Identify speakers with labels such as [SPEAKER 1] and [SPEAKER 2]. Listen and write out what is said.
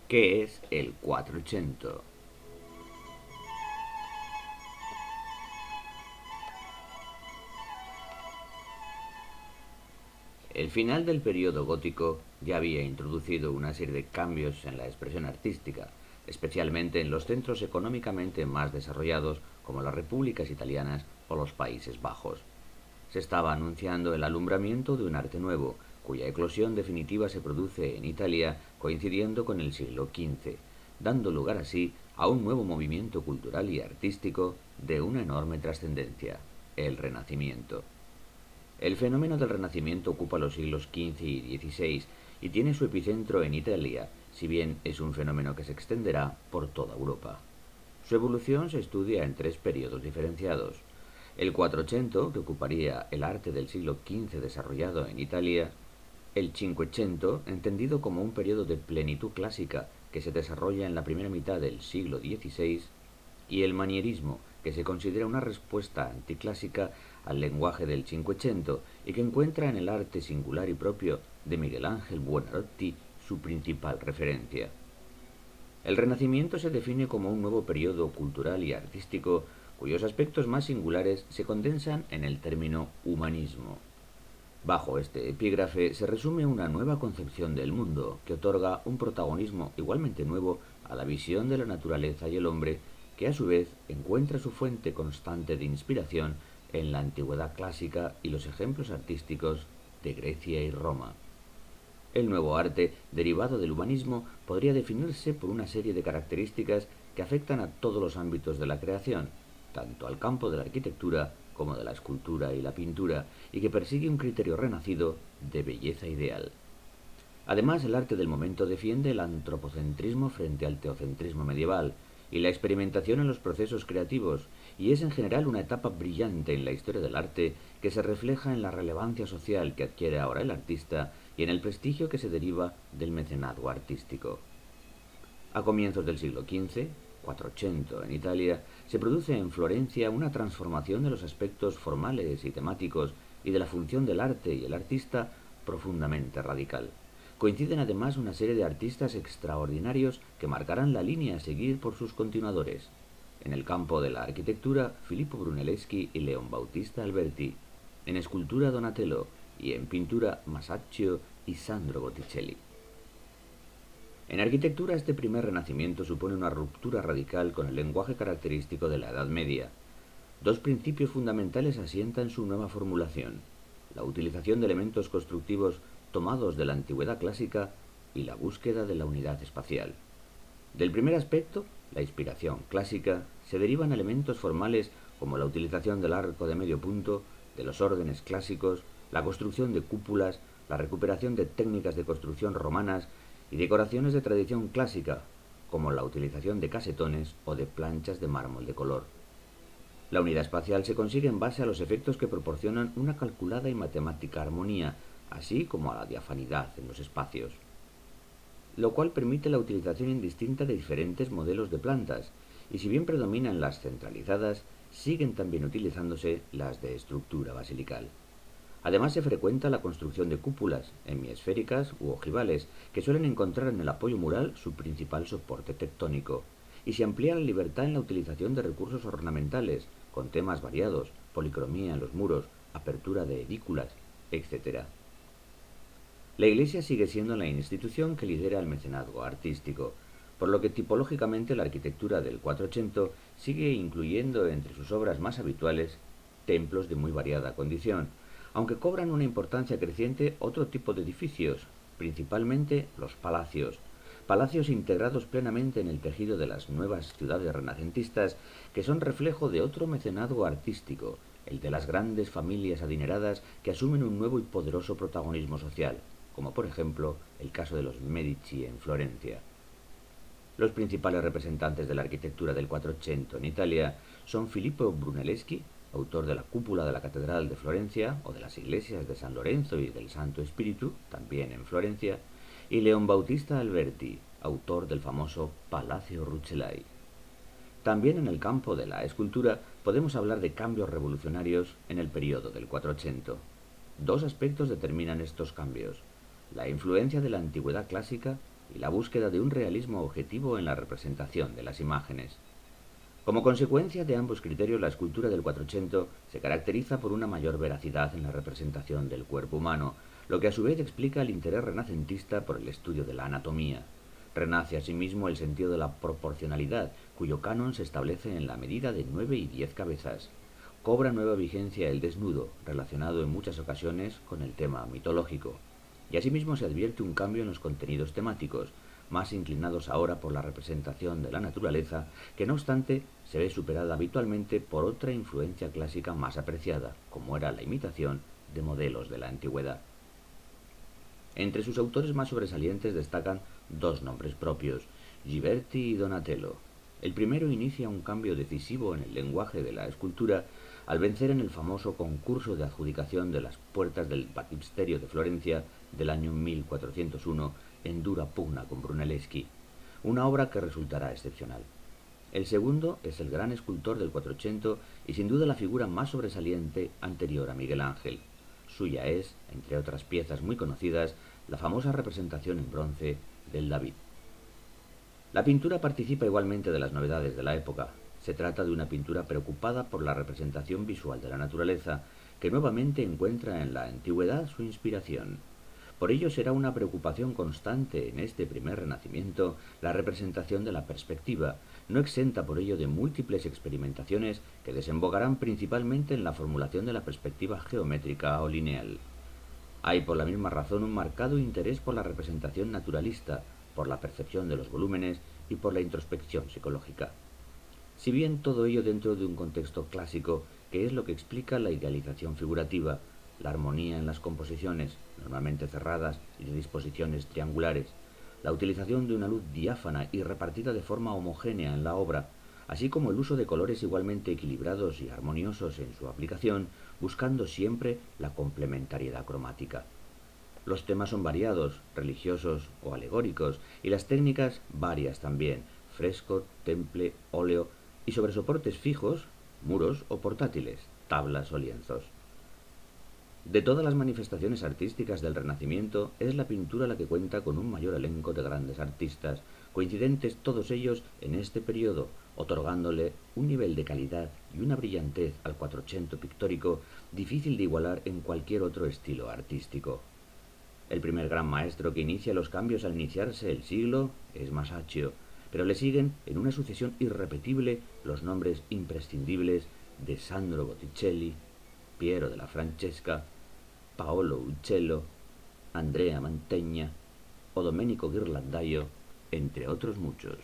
[SPEAKER 1] ¿Qué es el 480? El final del periodo gótico ya había introducido una serie de cambios en la expresión artística, especialmente en los centros económicamente más desarrollados como las repúblicas italianas o los Países Bajos. Se estaba anunciando el alumbramiento de un arte nuevo, cuya eclosión definitiva se produce en Italia coincidiendo con el siglo XV, dando lugar así a un nuevo movimiento cultural y artístico de una enorme trascendencia, el Renacimiento. El fenómeno del Renacimiento ocupa los siglos XV y XVI y tiene su epicentro en Italia, si bien es un fenómeno que se extenderá por toda Europa. Su evolución se estudia en tres periodos diferenciados. El Quattrocento, que ocuparía el arte del siglo XV desarrollado en Italia; el Cinquecento, entendido como un periodo de plenitud clásica que se desarrolla en la primera mitad del siglo XVI; y el manierismo, que se considera una respuesta anticlásica al lenguaje del Cinquecento y que encuentra en el arte singular y propio de Miguel Ángel Buonarroti su principal referencia. El Renacimiento se define como un nuevo periodo cultural y artístico cuyos aspectos más singulares se condensan en el término humanismo. Bajo este epígrafe se resume una nueva concepción del mundo que otorga un protagonismo igualmente nuevo a la visión de la naturaleza y el hombre, que a su vez encuentra su fuente constante de inspiración en la antigüedad clásica y los ejemplos artísticos de Grecia y Roma. El nuevo arte, derivado del humanismo, podría definirse por una serie de características que afectan a todos los ámbitos de la creación, tanto al campo de la arquitectura como de la escultura y la pintura, y que persigue un criterio renacido de belleza ideal. Además, el arte del momento defiende el antropocentrismo frente al teocentrismo medieval y la experimentación en los procesos creativos, y es en general una etapa brillante en la historia del arte que se refleja en la relevancia social que adquiere ahora el artista y en el prestigio que se deriva del mecenazgo artístico. A comienzos del siglo XV, 480 en Italia, se produce en Florencia una transformación de los aspectos formales y temáticos y de la función del arte y el artista profundamente radical. Coinciden además una serie de artistas extraordinarios que marcarán la línea a seguir por sus continuadores. En el campo de la arquitectura, Filippo Brunelleschi y Leon Bautista Alberti; en escultura, Donatello; y en pintura, Masaccio y Sandro Botticelli. En arquitectura, este primer renacimiento supone una ruptura radical con el lenguaje característico de la Edad Media. Dos principios fundamentales asientan su nueva formulación: la utilización de elementos constructivos tomados de la antigüedad clásica y la búsqueda de la unidad espacial. Del primer aspecto, la inspiración clásica, se derivan elementos formales como la utilización del arco de medio punto, de los órdenes clásicos, la construcción de cúpulas, la recuperación de técnicas de construcción romanas y decoraciones de tradición clásica, como la utilización de casetones o de planchas de mármol de color. La unidad espacial se consigue en base a los efectos que proporcionan una calculada y matemática armonía, así como a la diafanidad en los espacios, lo cual permite la utilización indistinta de diferentes modelos de plantas, y si bien predominan las centralizadas, siguen también utilizándose las de estructura basilical. Además, se frecuenta la construcción de cúpulas, hemisféricas u ojivales, que suelen encontrar en el apoyo mural su principal soporte tectónico, y se amplía la libertad en la utilización de recursos ornamentales, con temas variados, policromía en los muros, apertura de edículas, etc. La Iglesia sigue siendo la institución que lidera el mecenazgo artístico, por lo que tipológicamente la arquitectura del 480 sigue incluyendo entre sus obras más habituales templos de muy variada condición, aunque cobran una importancia creciente otro tipo de edificios, principalmente los palacios, palacios integrados plenamente en el tejido de las nuevas ciudades renacentistas, que son reflejo de otro mecenazgo artístico, el de las grandes familias adineradas que asumen un nuevo y poderoso protagonismo social, como por ejemplo el caso de los Medici en Florencia. Los principales representantes de la arquitectura del 480 en Italia son Filippo Brunelleschi, autor de la cúpula de la Catedral de Florencia o de las iglesias de San Lorenzo y del Santo Espíritu, también en Florencia, y Leon Bautista Alberti, autor del famoso Palacio Rucellai. También en el campo de la escultura podemos hablar de cambios revolucionarios en el periodo del 480. Dos aspectos determinan estos cambios: la influencia de la antigüedad clásica y la búsqueda de un realismo objetivo en la representación de las imágenes. Como consecuencia de ambos criterios, la escultura del Quattrocento se caracteriza por una mayor veracidad en la representación del cuerpo humano, lo que a su vez explica el interés renacentista por el estudio de la anatomía. Renace asimismo el sentido de la proporcionalidad, cuyo canon se establece en la medida de 9 y 10 cabezas. Cobra nueva vigencia el desnudo, relacionado en muchas ocasiones con el tema mitológico. Y asimismo se advierte un cambio en los contenidos temáticos, más inclinados ahora por la representación de la naturaleza, que no obstante se ve superada habitualmente por otra influencia clásica más apreciada, como era la imitación de modelos de la antigüedad. Entre sus autores más sobresalientes destacan dos nombres propios, Ghiberti y Donatello. El primero inicia un cambio decisivo en el lenguaje de la escultura al vencer en el famoso concurso de adjudicación de las puertas del Baptisterio de Florencia del año 1401 en dura pugna con Brunelleschi, una obra que resultará excepcional. El segundo es el gran escultor del Quattrocento y sin duda la figura más sobresaliente anterior a Miguel Ángel. Suya es, entre otras piezas muy conocidas, la famosa representación en bronce del David. La pintura participa igualmente de las novedades de la época. Se trata de una pintura preocupada por la representación visual de la naturaleza, que nuevamente encuentra en la antigüedad su inspiración. Por ello será una preocupación constante en este primer renacimiento la representación de la perspectiva, no exenta por ello de múltiples experimentaciones que desembocarán principalmente en la formulación de la perspectiva geométrica o lineal. Hay por la misma razón un marcado interés por la representación naturalista, por la percepción de los volúmenes y por la introspección psicológica. Si bien todo ello dentro de un contexto clásico, que es lo que explica la idealización figurativa, la armonía en las composiciones, normalmente cerradas y de disposiciones triangulares, la utilización de una luz diáfana y repartida de forma homogénea en la obra, así como el uso de colores igualmente equilibrados y armoniosos en su aplicación, buscando siempre la complementariedad cromática. Los temas son variados, religiosos o alegóricos, y las técnicas varias también, fresco, temple, óleo, y sobre soportes fijos, muros o portátiles, tablas o lienzos. De todas las manifestaciones artísticas del Renacimiento, es la pintura la que cuenta con un mayor elenco de grandes artistas, coincidentes todos ellos en este periodo, otorgándole un nivel de calidad y una brillantez al Quattrocento pictórico difícil de igualar en cualquier otro estilo artístico. El primer gran maestro que inicia los cambios al iniciarse el siglo es Masaccio, pero le siguen en una sucesión irrepetible los nombres imprescindibles de Sandro Botticelli, Piero della Francesca, Paolo Uccello, Andrea Mantegna o Domenico Ghirlandaio, entre otros muchos.